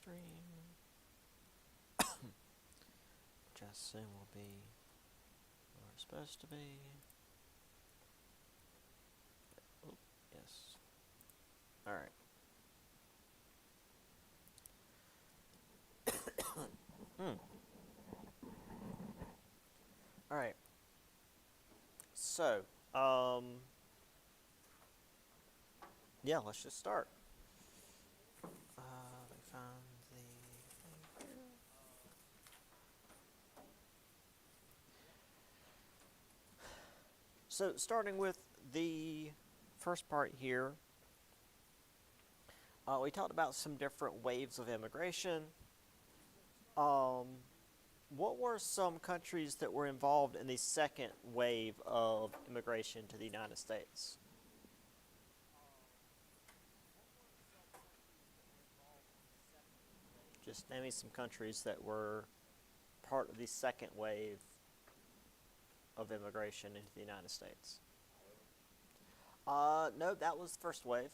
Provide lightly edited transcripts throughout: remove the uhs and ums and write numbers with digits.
stream, which I assume will be where it's supposed to be. Oh, yes. Alright. Alright. So, yeah, let's just start. Let me find the thing here. So, starting with the first part here, we talked about some different waves of immigration. What were some countries that were involved in the second wave of immigration to the United States? Just name me some countries that were part of the second wave of immigration into the United States. No, that was the first wave.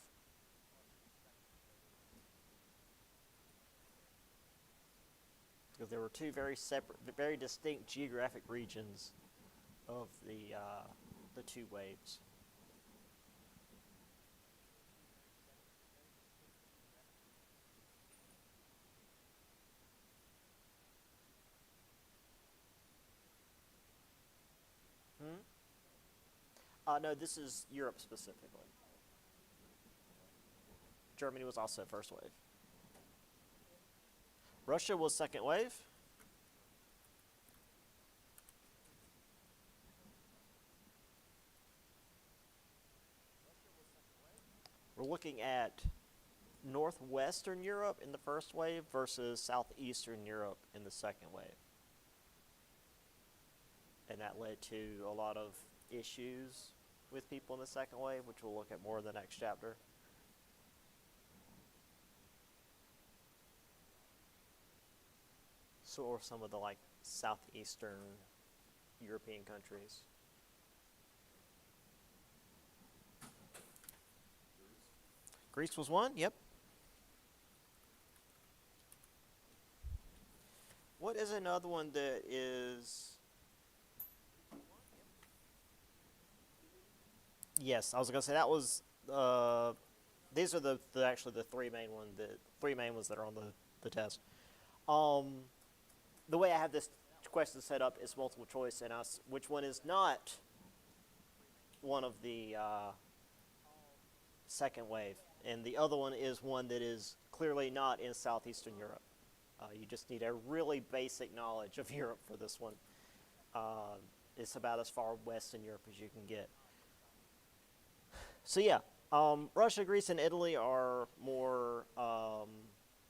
Because there were two very separate, very distinct geographic regions of the two waves. Hmm? No, this is Europe specifically. Germany was also first wave. Russia was second wave. We're looking at northwestern Europe in the first wave versus southeastern Europe in the second wave. And that led to a lot of issues with people in the second wave, which we'll look at more in the next chapter. So, or some of the like southeastern European countries. Greece was one, yep. What is another one that is? Yes, I was gonna say that was. These are actually the three main ones that are on the test. Um, the way I have this question set up is multiple choice, and which one is not one of the second wave, and the other one is one that is clearly not in southeastern Europe. You just need a really basic knowledge of Europe for this one. Uh, it's about as far west in Europe as you can get. So yeah, Russia, Greece, and Italy are more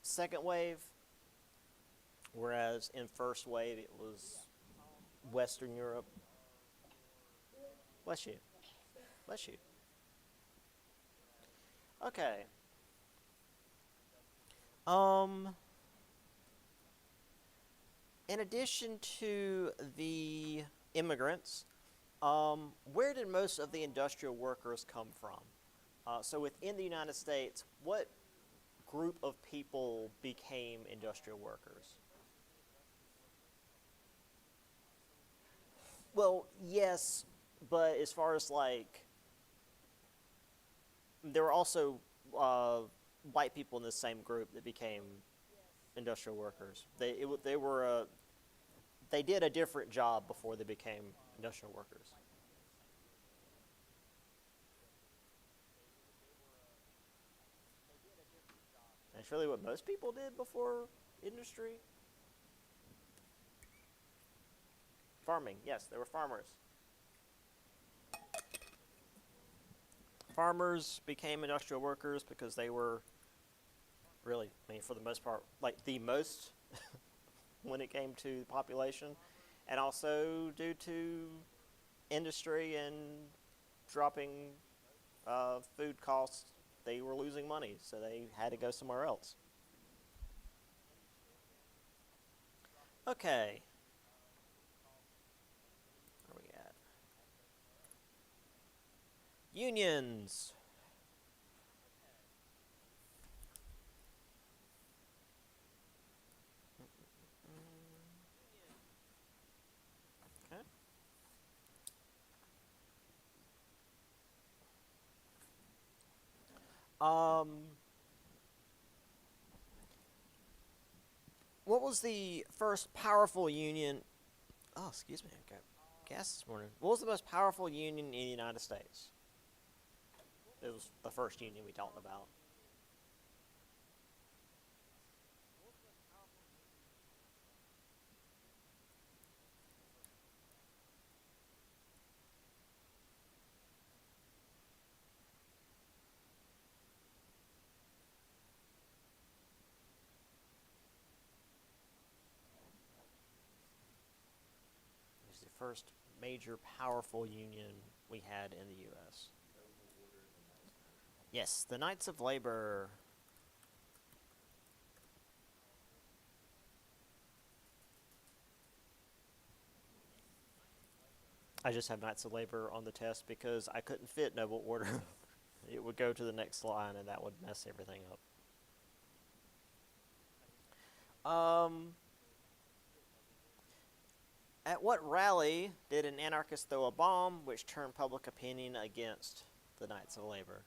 second wave, whereas in first wave it was Western Europe. Bless you. Bless you. Okay. Um, in addition to the immigrants, where did most of the industrial workers come from? So within the United States, what group of people became industrial workers? Well, yes, but as far as like, there were also uh, white people in the same group that became industrial workers. They did a different job before they became industrial workers. That's really what most people did before industry. Farming, yes, they were farmers. Farmers became industrial workers because they were really, I mean, for the most part, like the most when it came to the population, and also due to industry and dropping food costs, they were losing money, so they had to go somewhere else. Okay, where are we at? Unions. Um, what was the first powerful union? Oh, excuse me, I got gas this morning. What was the most powerful union in the United States? It was the first union we talked about. It was the first major powerful union we had in the U.S. Yes, the Knights of Labor. I just have Knights of Labor on the test because I couldn't fit noble order. It would go to the next line and that would mess everything up. At what rally did an anarchist throw a bomb which turned public opinion against the Knights of Labor?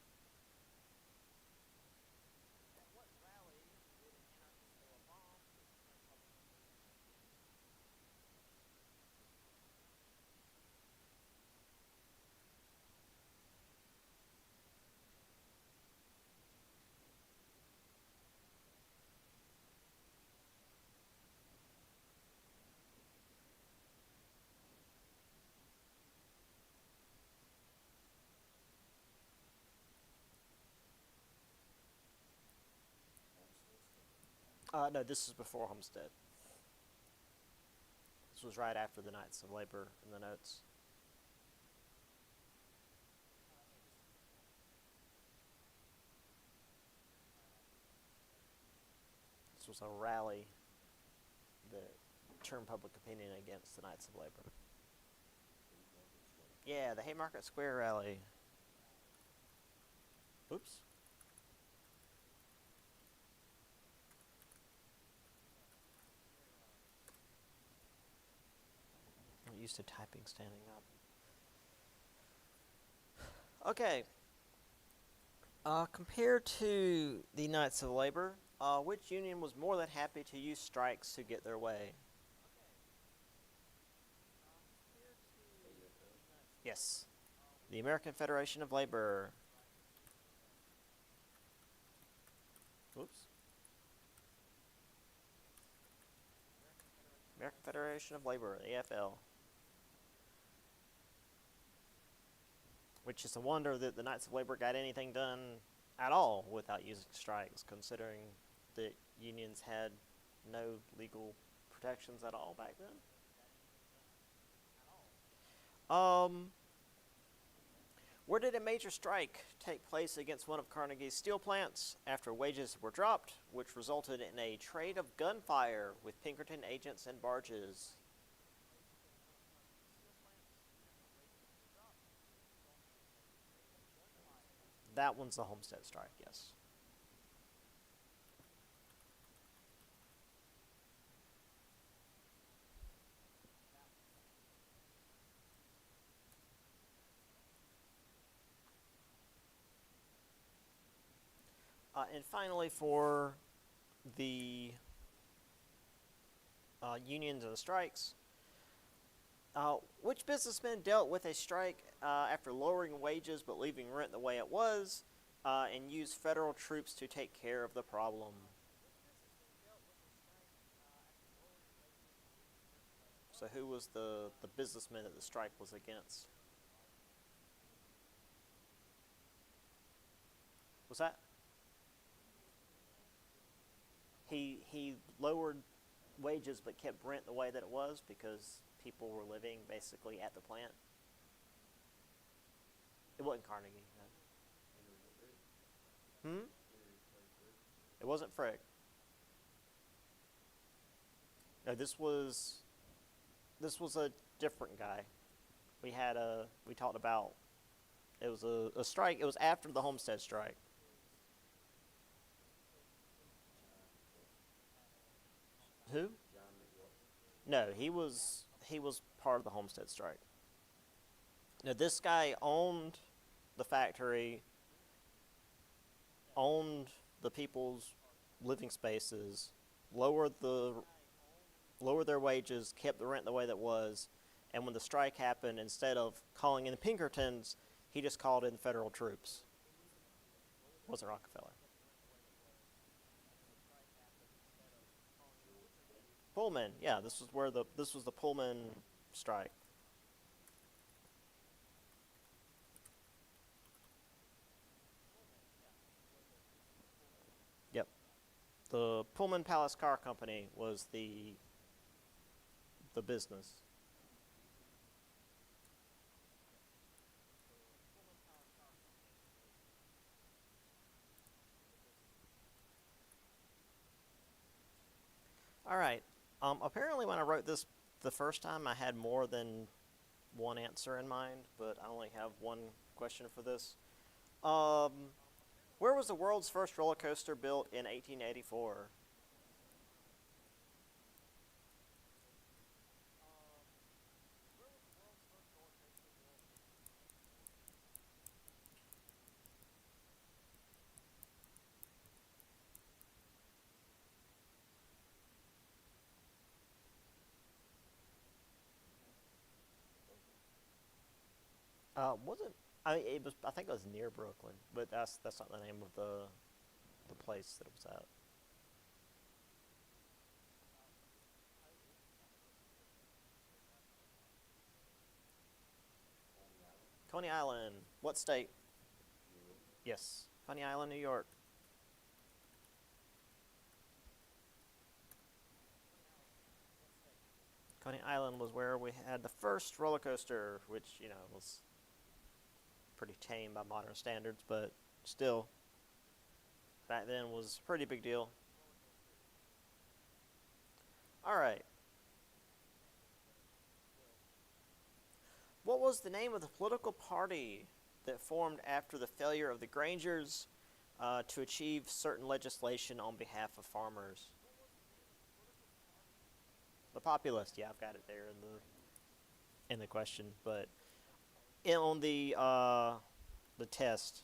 No, this is before Homestead. This was right after the Knights of Labor in the notes. This was a rally that turned public opinion against the Knights of Labor. Yeah, the Haymarket Square rally. Oops. I'm used to typing standing up. Okay. Compared to the Knights of Labor, which union was more than happy to use strikes to get their way? Yes. The American Federation of Labor. Oops. American Federation of Labor, AFL. Which is a wonder that the Knights of Labor got anything done at all without using strikes, considering that unions had no legal protections at all back then. Um, where did a major strike take place against one of Carnegie's steel plants after wages were dropped, which resulted in a trade of gunfire with Pinkerton agents and barges? That one's the Homestead strike, yes. And finally, for the unions and the strikes, which businessman dealt with a strike after lowering wages but leaving rent the way it was, and used federal troops to take care of the problem? So who was the businessman that the strike was against? Was that he lowered wages but kept rent the way that it was because people were living basically at the plant? It wasn't Carnegie. No. Hmm. It wasn't Frick. No, this was a different guy. We talked about it was a strike. It was after the Homestead strike. Who? No, he was part of the Homestead strike. Now this guy owned the factory. owned the people's living spaces, lowered the lowered their wages, kept the rent the way that was, and when the strike happened, instead of calling in the Pinkertons, he just called in federal troops. Wasn't Rockefeller. Pullman, yeah, this was the Pullman strike. Yep, the Pullman Palace Car Company was the business. All right. Apparently, when I wrote this the first time, I had more than one answer in mind, but I only have one question for this. Um, where was the world's first roller coaster built in 1884? Wasn't I? It was. I think it was near Brooklyn, but that's not the name of the place that it was at. Coney Island. What state? Yes, Coney Island, New York. Coney Island was where we had the first roller coaster, which was pretty tame by modern standards, but still back then was a pretty big deal. All right. What was the name of the political party that formed after the failure of the Grangers to achieve certain legislation on behalf of farmers? The Populist. Yeah, I've got it there in the question, but on the test,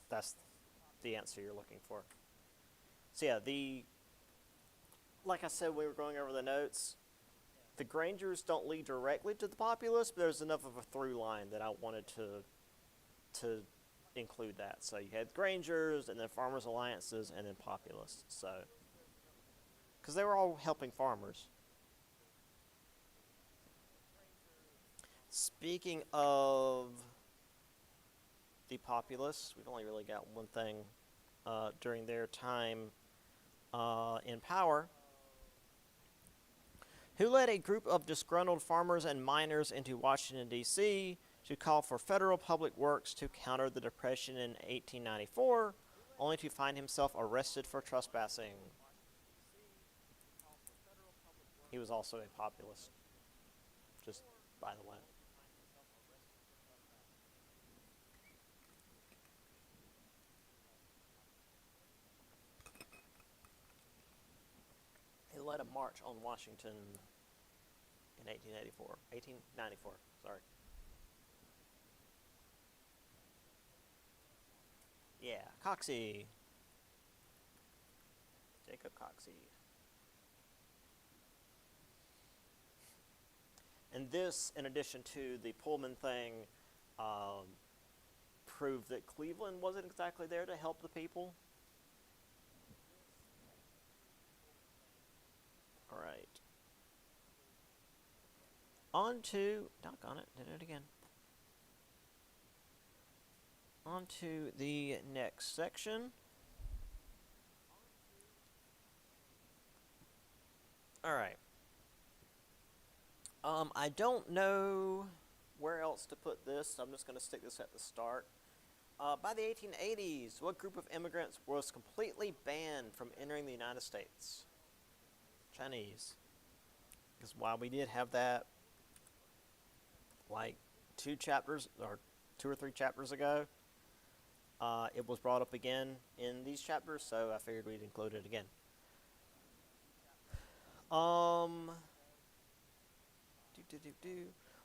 that's the answer you're looking for. So yeah, the like I said, we were going over the notes. The Grangers don't lead directly to the Populist, but there's enough of a through line that I wanted to include that. So you had Grangers, and then Farmers Alliances, and then Populists. So because they were all helping farmers. Speaking of the Populists, we've only really got one thing during their time in power. Who led a group of disgruntled farmers and miners into Washington, D.C. to call for federal public works to counter the Depression in 1894, only to find himself arrested for trespassing? He was also a populist, just by the way. He led a march on Washington in 1894, sorry. Yeah, Coxey, Jacob Coxey. And this, in addition to the Pullman thing, um, proved that Cleveland wasn't exactly there to help the people. All right. On to, doggone it, did it again. On to the next section. All right. I don't know where else to put this, so I'm just going to stick this at the start. By the 1880s, what group of immigrants was completely banned from entering the United States? Chinese. Because while we did have that, like 2 chapters or 2 or 3 chapters ago, it was brought up again in these chapters, so I figured we'd include it again. Um,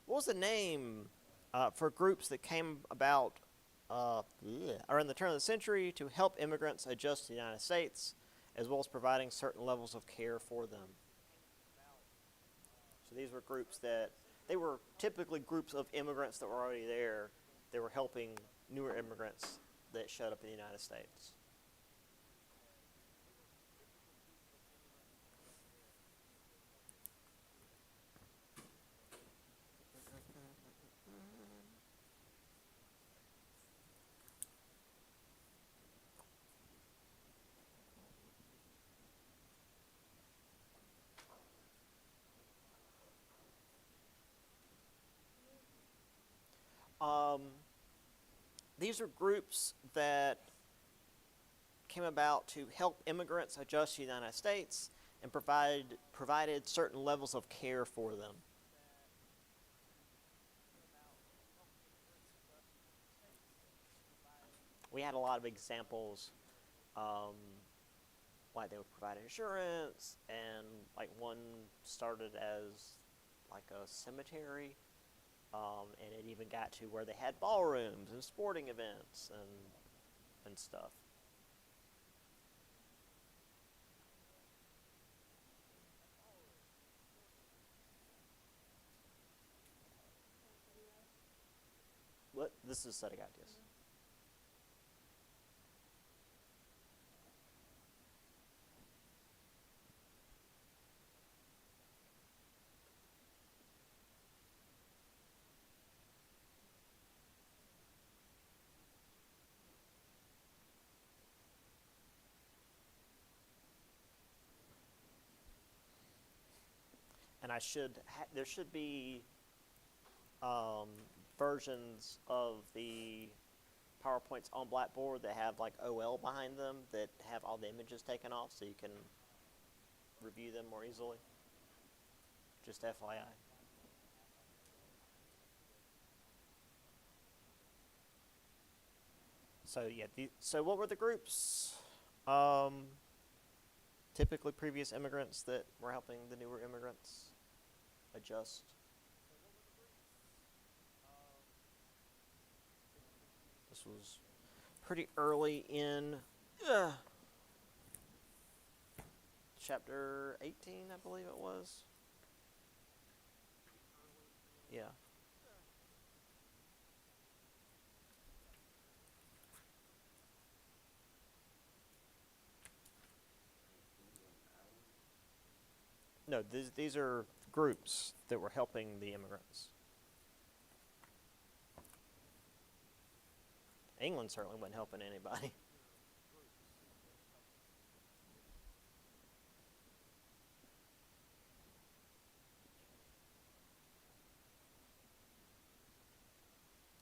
what was the name for groups that came about around the turn of the century to help immigrants adjust to the United States, as well as providing certain levels of care for them. So these were groups that, they were typically groups of immigrants that were already there. They were helping newer immigrants that showed up in the United States. Um, these are groups that came about to help immigrants adjust to the United States and provided certain levels of care for them. We had a lot of examples, um, like they would provide insurance, and like one started as like a cemetery, and it even got to where they had ballrooms and sporting events and stuff. What this is setting out, yes. And there should be um, versions of the PowerPoints on Blackboard that have like OL behind them that have all the images taken off so you can review them more easily. Just FYI. So yeah, so what were the groups? Um, Typically previous immigrants that were helping the newer immigrants adjust. This was pretty early in uh, chapter 18, I believe it was. Yeah. No, these are groups that were helping the immigrants. England certainly wasn't helping anybody.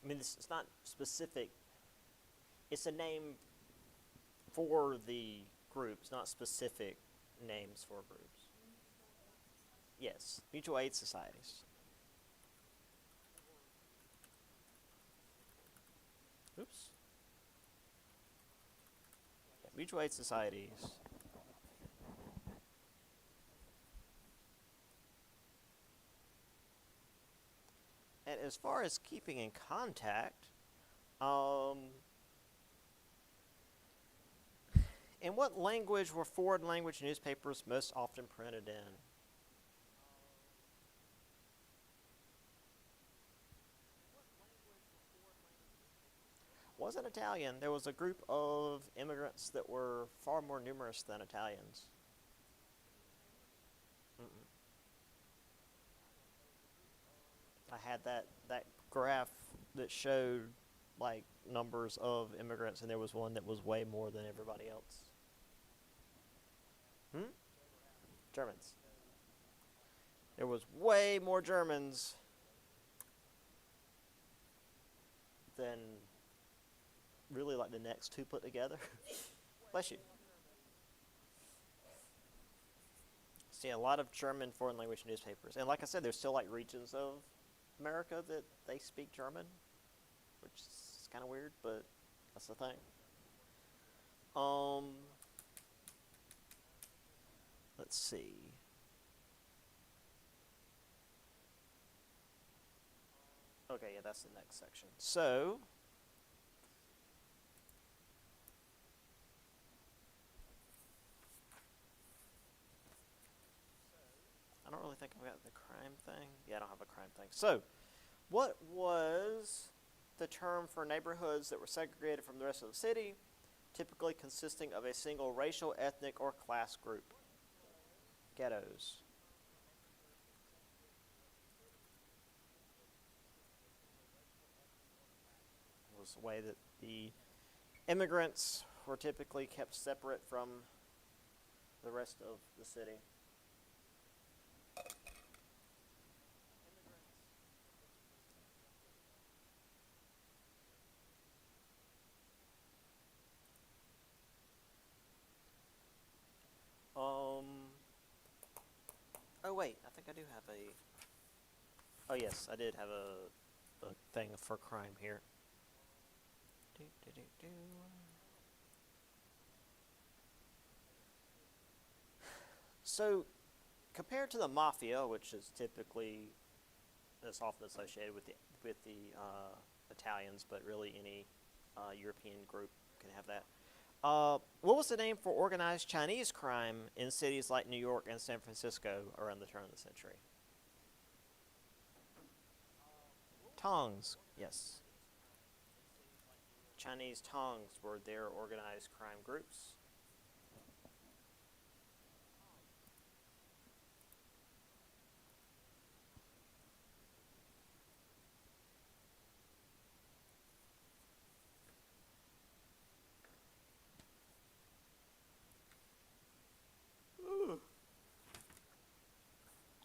I mean, it's not specific. It's a name for the groups, not specific names for groups. Yes, mutual aid societies. Oops. Yeah, mutual aid societies. And as far as keeping in contact, um, in what language were foreign language newspapers most often printed in? Wasn't Italian. There was a group of immigrants that were far more numerous than Italians. Mm-mm. I had that graph that showed like numbers of immigrants, and there was one that was way more than everybody else. Hmm? Germans. There was way more Germans than really like the next two put together. Bless you. See a lot of German foreign language newspapers, and like I said, there's still like regions of America that they speak German, which is kind of weird, but that's the thing. Um, let's see. Okay, yeah, that's the next section. So, think I've got the crime thing. Yeah, I don't have a crime thing. So, what was the term for neighborhoods that were segregated from the rest of the city, typically consisting of a single racial, ethnic, or class group? Ghettos. It was the way that the immigrants were typically kept separate from the rest of the city. Um. Oh wait, I think I do have a. Oh yes, I did have a thing for crime here. Do, do, do, do. So, compared to the mafia, which is typically that's often associated with the Italians, but really any European group can have that. What was the name for organized Chinese crime in cities like New York and San Francisco around the turn of the century? Tongs, yes. Chinese Tongs were their organized crime groups.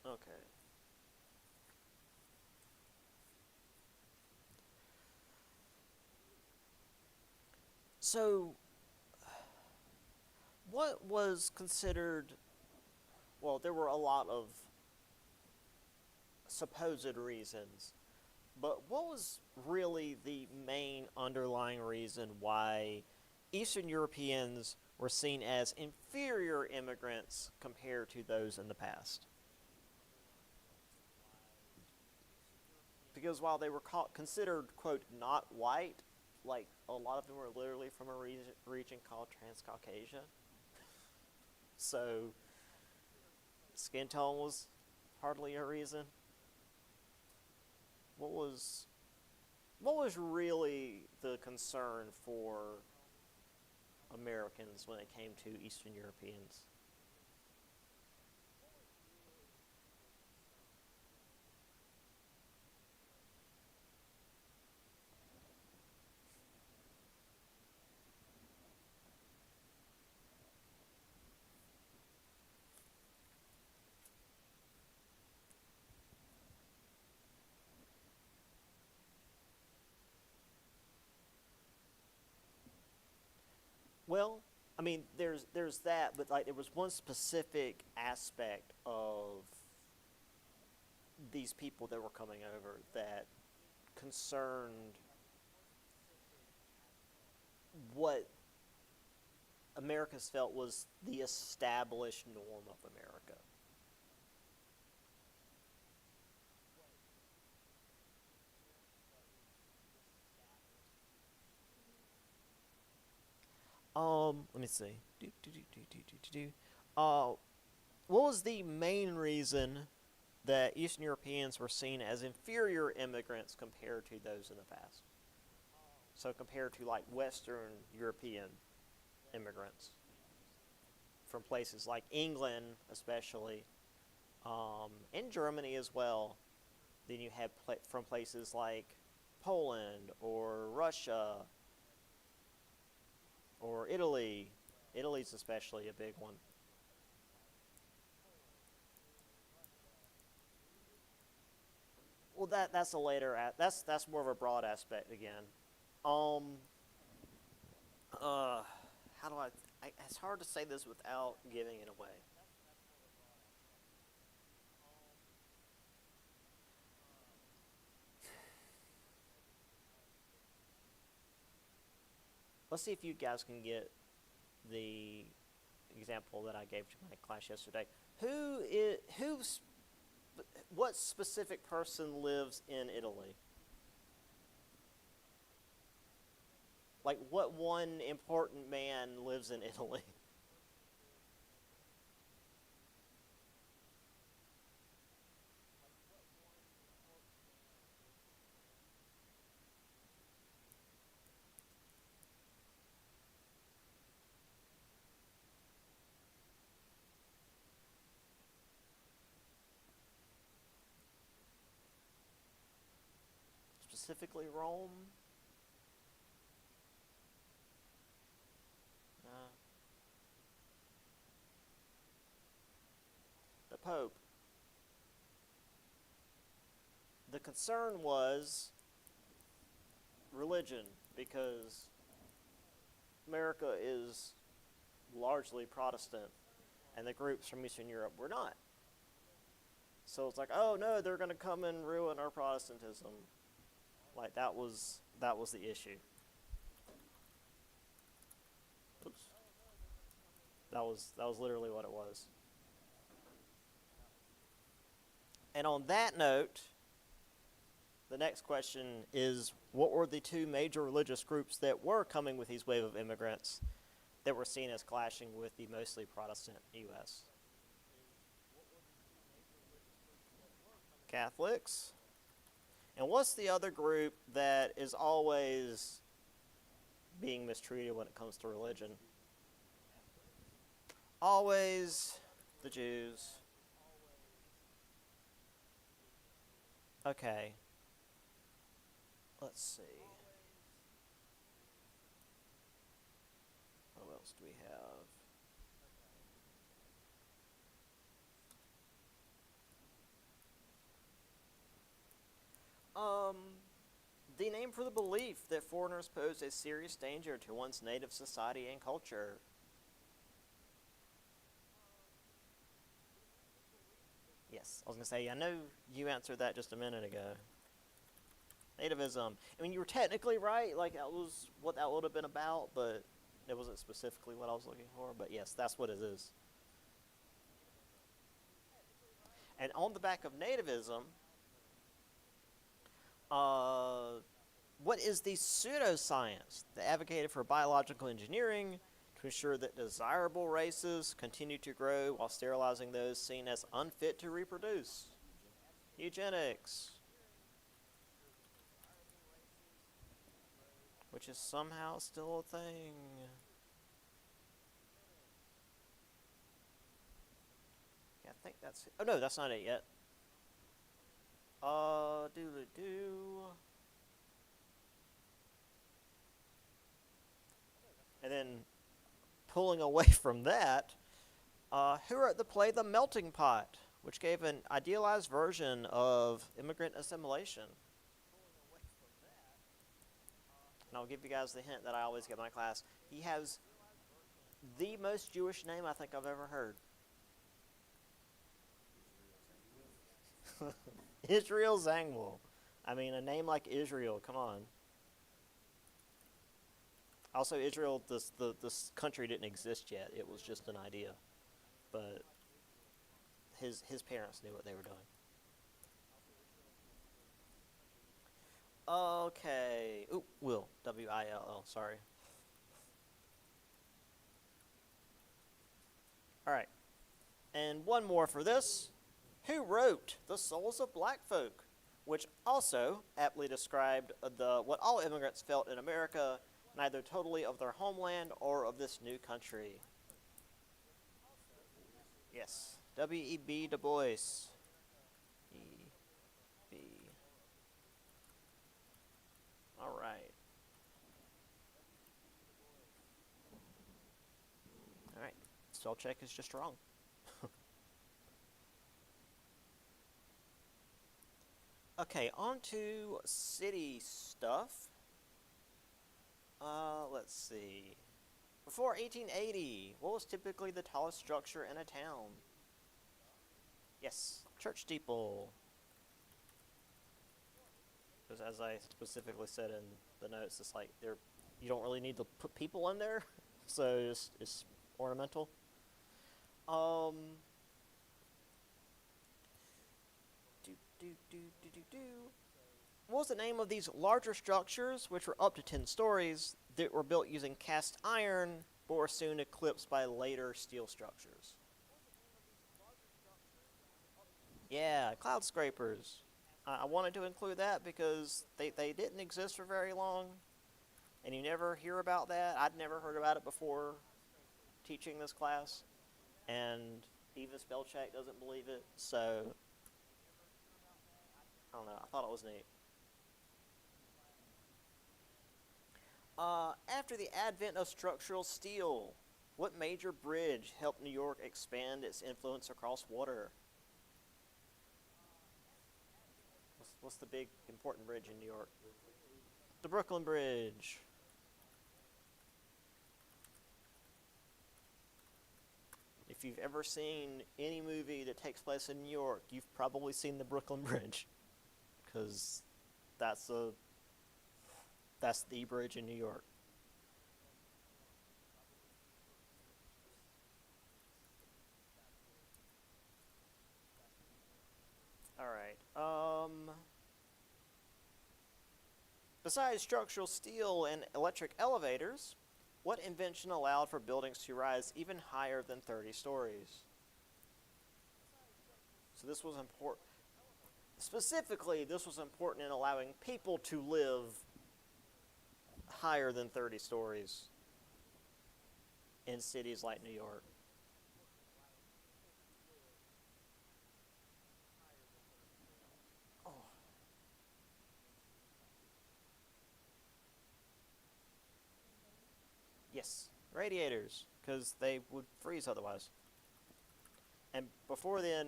Okay. So, what was considered, well, there were a lot of supposed reasons, but what was really the main underlying reason why Eastern Europeans were seen as inferior immigrants compared to those in the past? Because while they were considered, quote, not white, like a lot of them were literally from a region called Transcaucasia. So skin tone was hardly a reason. What was what was really the concern for Americans when it came to Eastern Europeans? Well, I mean, there's that, but like there was one specific aspect of these people that were coming over that concerned what Americans felt was the established norm of America. Let me see. Uh, what was the main reason that Eastern Europeans were seen as inferior immigrants compared to those in the past? So compared to like Western European immigrants from places like England, especially, and Germany as well. Then you have from places like Poland or Russia or Italy. Italy's especially a big one. Well, that's a later that's more of a broad aspect again. Um, uh, how do it's hard to say this without giving it away. Let's see if you guys can get the example that I gave to my class yesterday. What specific person lives in Italy? Like, what one important man lives in Italy? specifically Rome? No. The Pope. The concern was religion, because America is largely Protestant, and the groups from Eastern Europe were not. So it's like, oh no, they're going to come and ruin our Protestantism. Like that was the issue. Oops. That was literally what it was. And on that note, the next question is, what were the two major religious groups that were coming with these wave of immigrants that were seen as clashing with the mostly Protestant U.S.? Catholics. And what's the other group that is always being mistreated when it comes to religion? Always the Jews. Okay. Let's see. What else do we have? The name for the belief that foreigners pose a serious danger to one's native society and culture. Yes, I was going to say, I know you answered that just a minute ago. Nativism. I mean, you were technically right, like that was what that would have been about, but it wasn't specifically what I was looking for. But yes, that's what it is. And on the back of nativism, what is the pseudoscience that advocated for biological engineering to ensure that desirable races continue to grow while sterilizing those seen as unfit to reproduce? Eugenics. Which is somehow still a thing. Yeah, I think that's it. Oh no, that's not it yet. Doodle-doo. And then, pulling away from that, who wrote the play The Melting Pot, which gave an idealized version of immigrant assimilation? And I'll give you guys the hint that I always give my class. He has the most Jewish name I think I've ever heard. Israel Zangwill. I mean, a name like Israel, come on. Also, Israel, this country didn't exist yet. It was just an idea. But his parents knew what they were doing. Okay. Ooh, Will. W-I-L-L. Sorry. All right. And one more for this. Who wrote The Souls of Black Folk, which also aptly described what all immigrants felt in America, neither totally of their homeland or of this new country? Yes. W.E.B. Du Bois. E.B. All right. All right. Spell check is just wrong. Okay, on to city stuff. Let's see. Before 1880, what was typically the tallest structure in a town? Yes, church steeple. Because as I specifically said in the notes, it's like you don't really need to put people in there, so it's ornamental. What was the name of these larger structures, which were up to 10 stories, that were built using cast iron, but were soon eclipsed by later steel structures? Yeah, cloud scrapers. I wanted to include that because they didn't exist for very long, and you never hear about that. I'd never heard about it before teaching this class, and even Spellcheck doesn't believe it, so I don't know. I thought it was neat. After the advent of structural steel, what major bridge helped New York expand its influence across water? What's the big important bridge in New York? The Brooklyn Bridge. If you've ever seen any movie that takes place in New York, you've probably seen the Brooklyn Bridge, because that's a that's the bridge in New York. All right. Besides structural steel and electric elevators, what invention allowed for buildings to rise even higher than 30 stories? So this was important. Specifically, this was important in allowing people to live higher than 30 stories in cities like New York. Oh, yes, radiators, because they would freeze otherwise. And before then,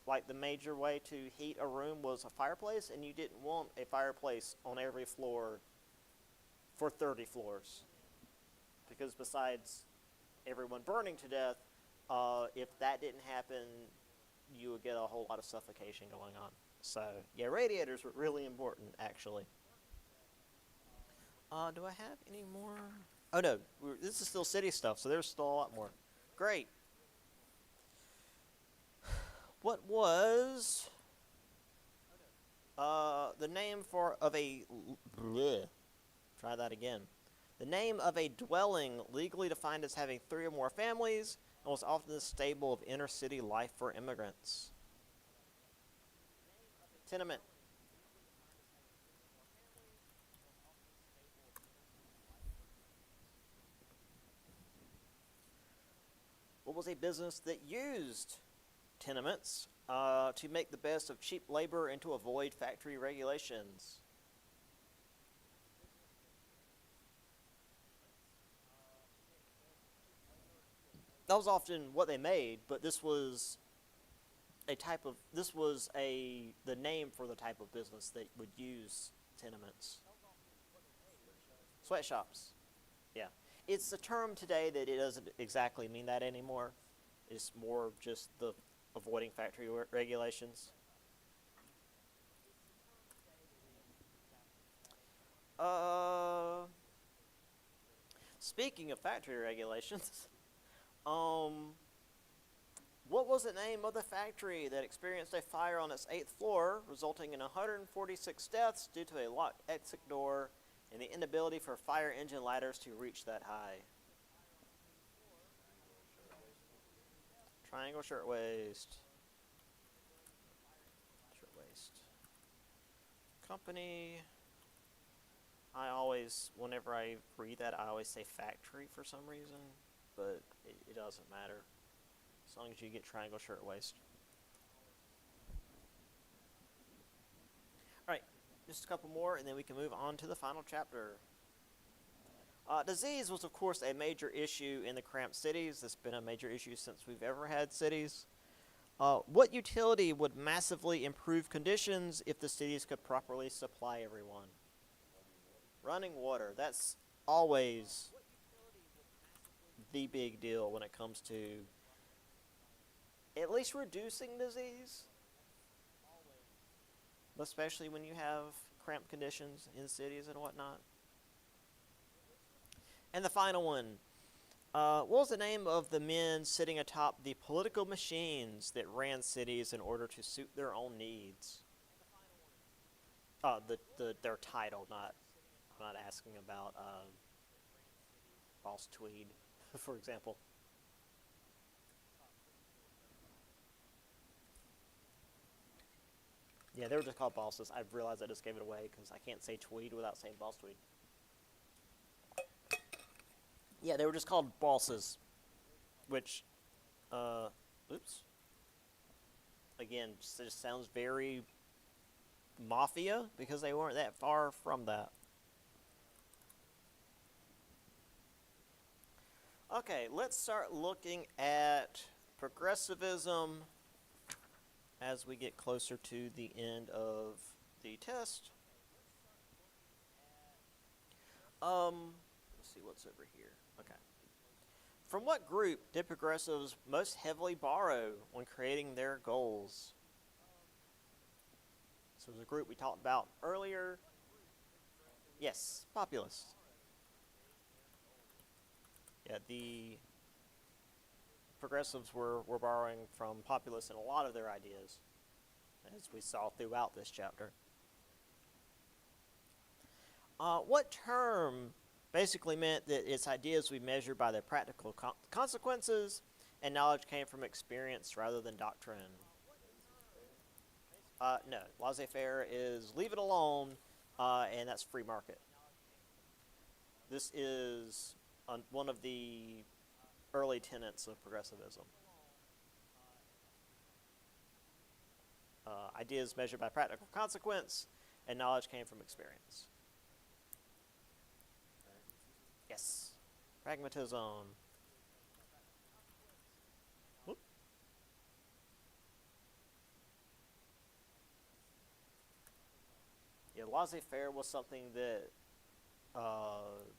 like the major way to heat a room was a fireplace, and you didn't want a fireplace on every floor for 30 floors. Because besides everyone burning to death, if that didn't happen, you would get a whole lot of suffocation going on. So, yeah, radiators were really important, actually. Do I have any more? Oh, no, this is still city stuff, so there's still a lot more. Great. What was the name for of a bleh, try that again. The name of a dwelling legally defined as having three or more families and was often the staple of inner city life for immigrants. Tenement. What was a business that used tenements to make the best of cheap labor and to avoid factory regulations? That was often what they made, but this was a the name for the type of business that would use tenements. Sweatshops. Yeah. It's a term today that it doesn't exactly mean that anymore. It's more just the avoiding factory regulations. Uh, Speaking of factory regulations, um, what was the name of the factory that experienced a fire on its eighth floor, resulting in 146 deaths due to a locked exit door and the inability for fire engine ladders to reach that high? Triangle Shirtwaist. Shirtwaist Company. Whenever I read that, I always say factory for some reason, but it doesn't matter as long as you get Triangle Shirtwaist. All right, just a couple more, and then we can move on to the final chapter. Disease was, of course, a major issue in the cramped cities. It's been a major issue since we've ever had cities. What utility would massively improve conditions if the cities could properly supply everyone? Running water. That's always the big deal when it comes to at least reducing disease, especially when you have cramped conditions in cities and whatnot. And the final one. What was the name of the men sitting atop the political machines that ran cities in order to suit their own needs? Their title, not I'm not asking about Boss Tweed, for example. Yeah, they were just called bosses. I realized I just gave it away because I can't say Tweed without saying Boss Tweed. Yeah, they were just called bosses, which, uh, oops, again, just sounds very mafia because they weren't that far from that. Okay, let's start looking at progressivism as we get closer to the end of the test. Let's see what's over here. Okay. From what group did progressives most heavily borrow when creating their goals? So it was a group we talked about earlier. Yes, populists. Yeah, the progressives were borrowing from populists in a lot of their ideas, as we saw throughout this chapter. What term basically meant that its ideas we measured by their practical consequences, and knowledge came from experience rather than doctrine? No, laissez-faire is leave it alone, and that's free market. This is one of the early tenets of progressivism. Ideas measured by practical consequence, and knowledge came from experience. Yes. Pragmatism. Whoop. Yeah, laissez-faire was something that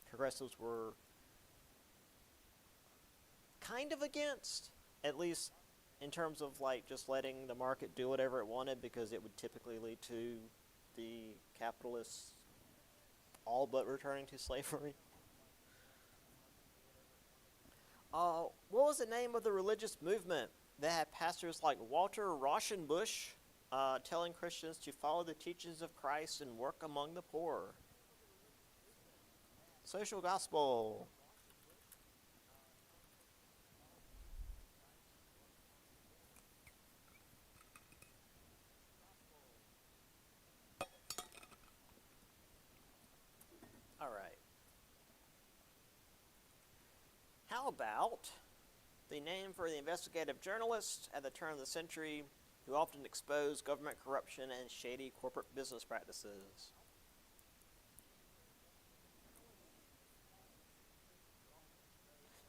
progressives were kind of against, at least in terms of like just letting the market do whatever it wanted, because it would typically lead to the capitalists all but returning to slavery. What was the name of the religious movement that had pastors like Walter Rauschenbusch telling Christians to follow the teachings of Christ and work among the poor? Social gospel. All right. How about the name for the investigative journalists at the turn of the century who often exposed government corruption and shady corporate business practices?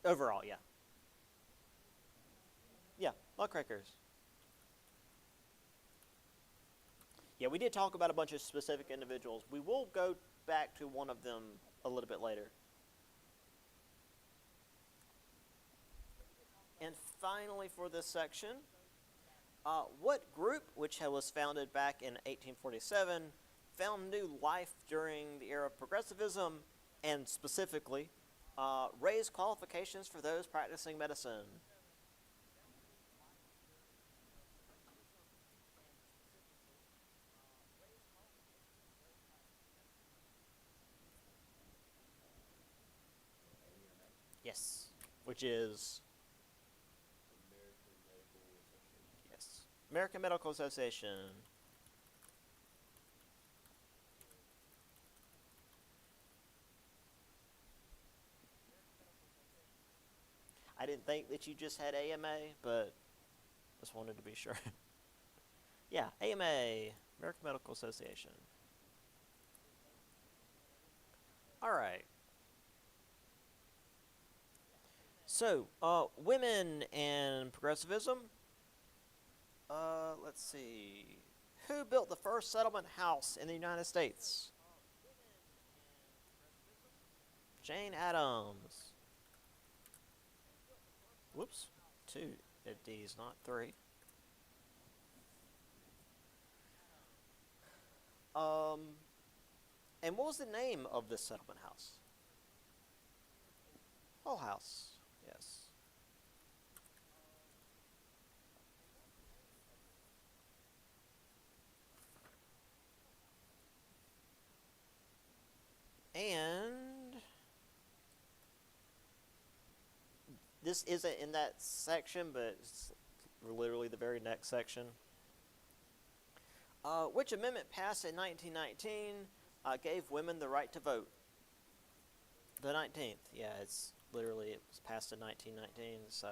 Overall, yeah. Yeah, muckrakers. Yeah, we did talk about a bunch of specific individuals. We will go back to one of them a little bit later. And finally, for this section, what group, which was founded back in 1847, found new life during the era of progressivism, and specifically raised qualifications for those practicing medicine? Yes, which is yes, American Medical Association. I didn't think that you just had AMA, but just wanted to be sure. Yeah, AMA, American Medical Association. All right. So, women and progressivism. Let's see. Who built the first settlement house in the United States? Jane Addams. Whoops. Two D's, not three. Um, and what was the name of this settlement house? Hull House. Yes. And this isn't in that section, but it's literally the very next section. Which amendment passed in 1919 gave women the right to vote? The 19th. Yeah, it's literally, it was passed in 1919. So,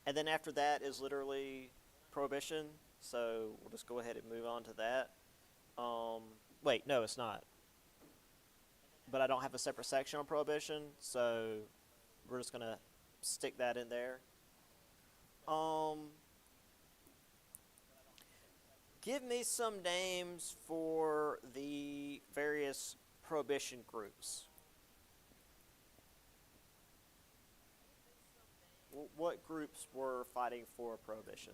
and then after that is literally prohibition. So we'll just go ahead and move on to that. Wait, no, it's not. but I don't have a separate section on prohibition, so we're just gonna stick that in there. Um, Give me some names for the various prohibition groups. What groups were fighting for prohibition?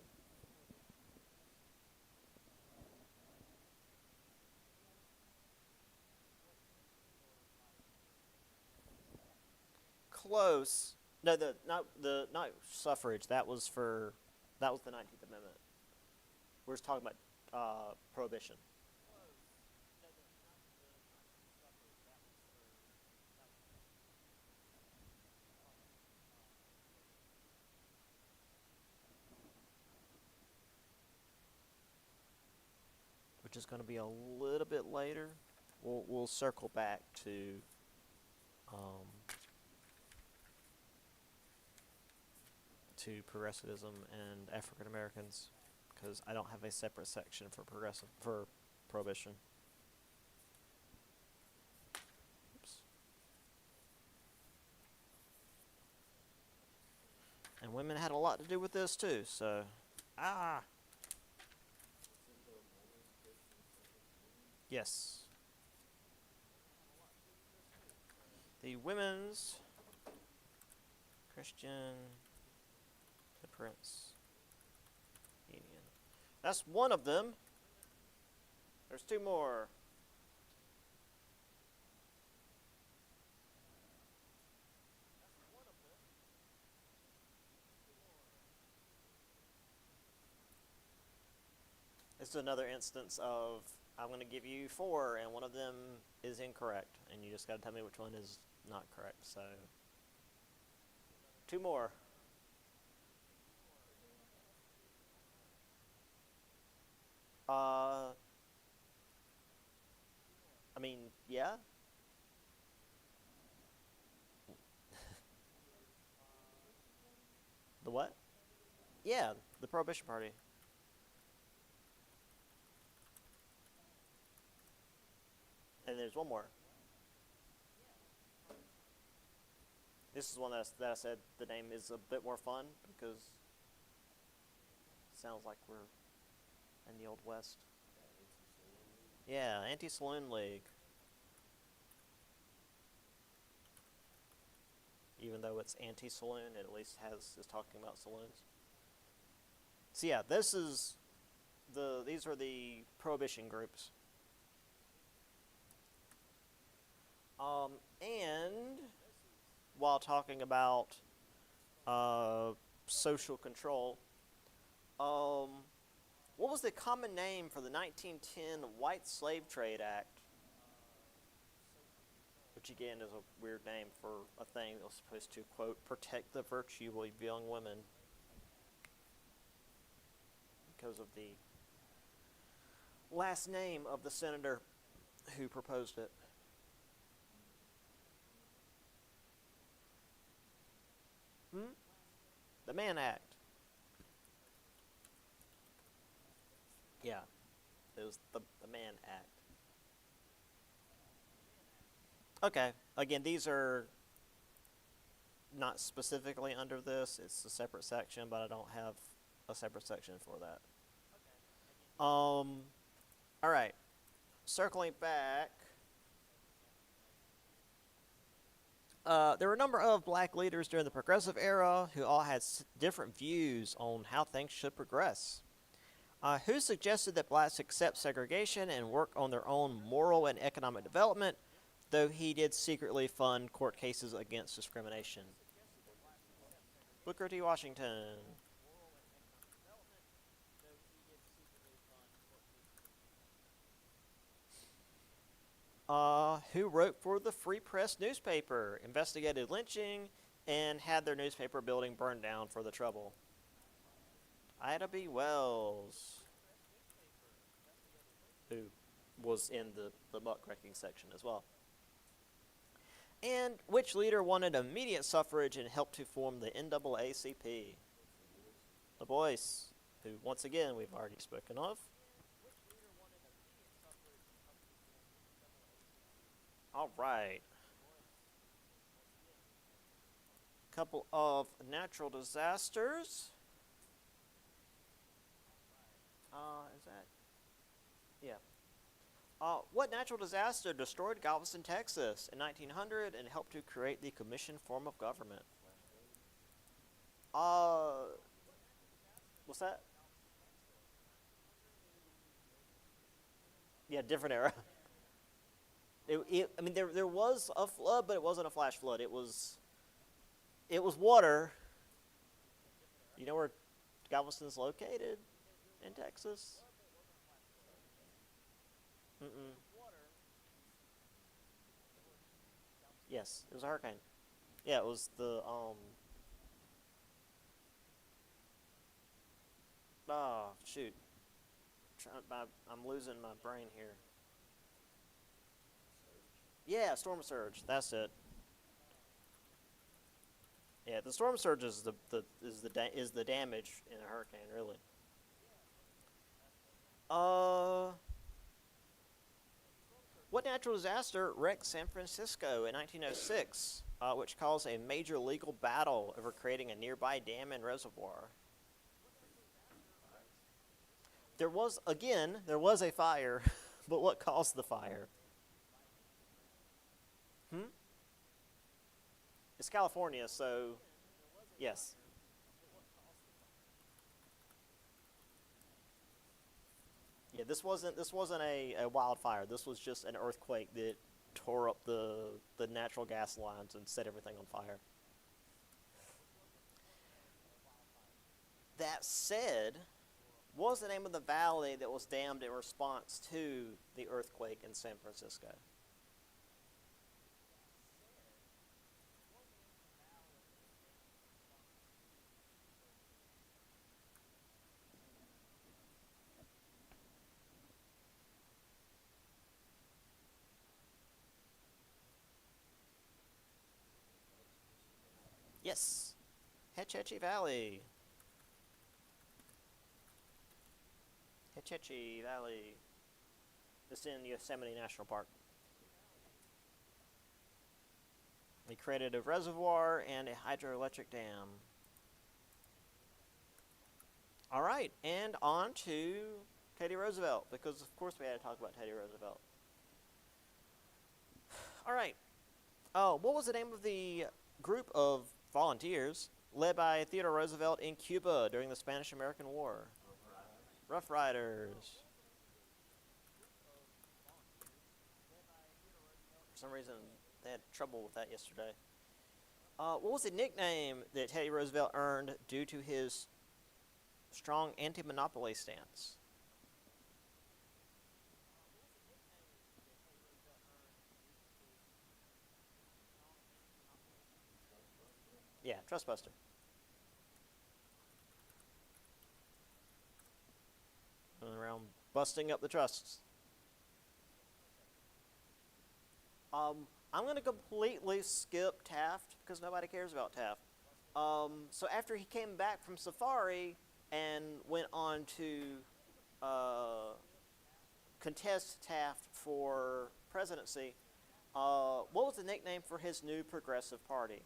Close. No, the not suffrage. That was the 19th Amendment. We're just talking about prohibition, which is going to be a little bit later. We'll circle back um, to progressivism and African Americans because I don't have a separate section for prohibition. Oops. And women had a lot to do with this too. So, ah, yes, the Women's Christian Temperance Union. That's one of them. There's two more. This is another instance of I'm going to give you four, and one of them is incorrect, and you just got to tell me which one is not correct. So, two more. Uh, I mean, yeah. The what? Yeah, the Prohibition Party. And there's one more. This is one that I said the name is a bit more fun because it sounds like we're in the Old West. Yeah, Anti-Saloon League. Even though it's anti-saloon, it at least is talking about saloons. So yeah, these are the prohibition groups. And while talking about social control, what was the common name for the 1910 White Slave Trade Act? Which again is a weird name for a thing that was supposed to, quote, protect the virtue of young women because of the last name of the senator who proposed it. The Mann Act. Yeah, it was the Mann Act. Okay, again, these are not specifically under this. It's a separate section, but I don't have a separate section for that. All right, circling back. There were a number of black leaders during the Progressive era who all had different views on how things should progress. Who suggested that blacks accept segregation and work on their own moral and economic development, though he did secretly fund court cases against discrimination? Booker T. Washington. Who wrote for the Free Press newspaper, investigated lynching, and had their newspaper building burned down for the trouble? Ida B. Wells, who was in the muckraking section as well. And which leader wanted immediate suffrage and helped to form the NAACP? Du Bois, who once again we've already spoken of. All right. Couple of natural disasters. Is that? Yeah. What natural disaster destroyed Galveston, Texas in 1900 and helped to create the commission form of government? Uh, what's that? Yeah, different era. I mean, there was a flood, but it wasn't a flash flood. It was water. You know where Galveston's located in Texas? Mm-mm. Yes, it was a hurricane. Yeah, it was the Oh shoot, I'm losing my brain here. Yeah, storm surge. That's it. Yeah, the storm surge is the damage in a hurricane, really. Uh, what natural disaster wrecked San Francisco in 1906, which caused a major legal battle over creating a nearby dam and reservoir? There was a fire, but what caused the fire? Hmm? It's California, so yes. Yeah, this wasn't a wildfire. This was just an earthquake that tore up the natural gas lines and set everything on fire. That said, what was the name of the valley that was dammed in response to the earthquake in San Francisco? Yes, Hetch Hetchy Valley. Hetch Hetchy Valley. It's in Yosemite National Park. They created a reservoir and a hydroelectric dam. All right, and on to Teddy Roosevelt, because of course we had to talk about Teddy Roosevelt. All right. Oh, what was the name of the group of volunteers led by Theodore Roosevelt in Cuba during the Spanish-American War? Rough Riders. For some reason, they had trouble with that yesterday. What was the nickname that Teddy Roosevelt earned due to his strong anti-monopoly stance? Yeah, Trustbuster. Going around busting up the trusts. I'm going to completely skip Taft because nobody cares about Taft. So after he came back from Safari and went on to uh, contest Taft for presidency, what was the nickname for his new progressive party?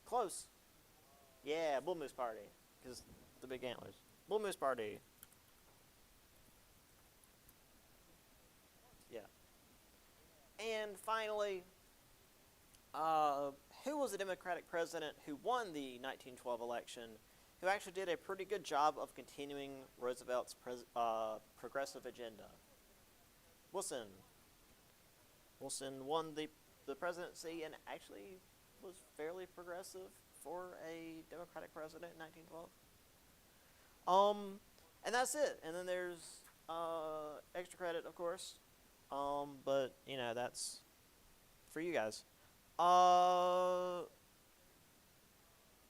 Close. Yeah, Bull Moose Party, because the big antlers. Bull Moose Party. Yeah. And finally, uh, who was the Democratic president who won the 1912 election, who actually did a pretty good job of continuing Roosevelt's progressive agenda? Wilson. Wilson won the presidency and actually was fairly progressive for a Democratic president in 1912. And that's it. And then there's extra credit, of course. But that's for you guys. Uh,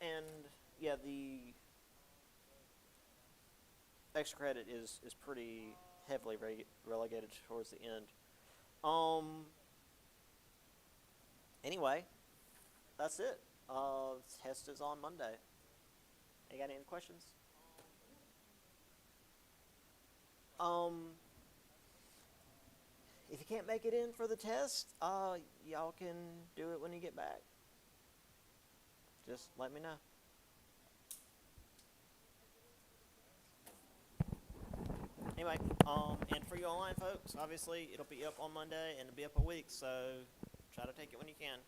and yeah, the extra credit is pretty heavily relegated towards the end. Um. Anyway, that's it. Test is on Monday. You got any questions? Um, If you can't make it in for the test, y'all can do it when you get back. Just let me know. Anyway, and for you online folks, obviously it'll be up on Monday and it'll be up a week, so try to take it when you can.